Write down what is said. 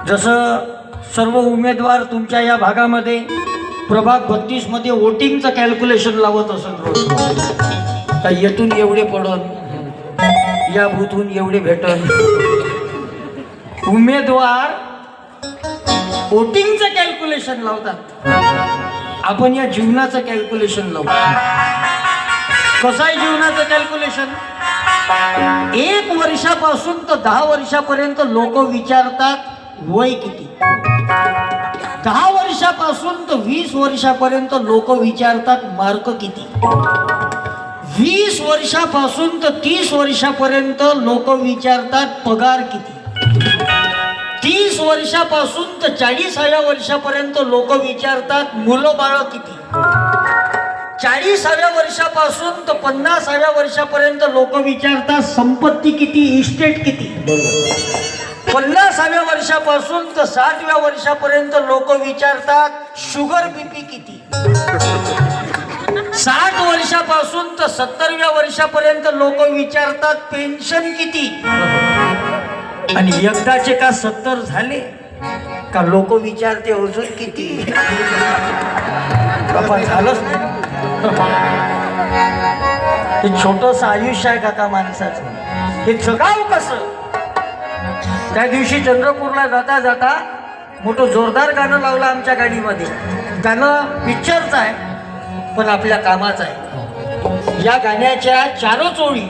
जसं सर्व उमेदवार तुमच्या या भागामध्ये प्रभाग 32 मध्ये वोटिंगचं कॅल्क्युलेशन लावत असत रोज, तर येथून एवढे पडन, या बूथून एवढे भेटन. उमेदवार वोटिंगचं कॅल्क्युलेशन लावतात, आपण या जीवनाचं कॅल्क्युलेशन लावतो. कसं आहे जीवनाचं कॅल्क्युलेशन? 1 वर्षापासून तर 10 वर्षापर्यंत लोक विचारतात वय किती. 10 वर्षापासून तर 20 वर्षापर्यंत लोक विचारतात मार्क किती. 20 वर्षापासून तर 30 वर्षापर्यंत लोक विचारतात पगार किती. 30 वर्षापासून तर 40व्या वर्षापर्यंत लोक विचारतात मुलं बाळ किती. 40व्या वर्षापासून तर 50व्या वर्षापर्यंत लोक विचारतात संपत्ती किती, इस्टेट किती. 50व्या वर्षापासून तर 60व्या वर्षापर्यंत लोक विचारतात शुगर बीपी किती. 60 वर्षापासून तर 70व्या वर्षापर्यंत लोक विचारतात पेन्शन किती. आणि एकदाचे का 70 झाले का लोक विचारते अजून किती. आपण झालंच नाही. हे छोटंसं आयुष्य आहे काका माणसाचं, हे जगाव कसं. त्या दिवशी चंद्रपूरला जाता जाता मोठं जोरदार गाणं लावलं आमच्या गाडीमध्ये. गाणं पिक्चरचं आहे पण आपल्या कामाचं आहे. या गाण्याच्या 4 ओळी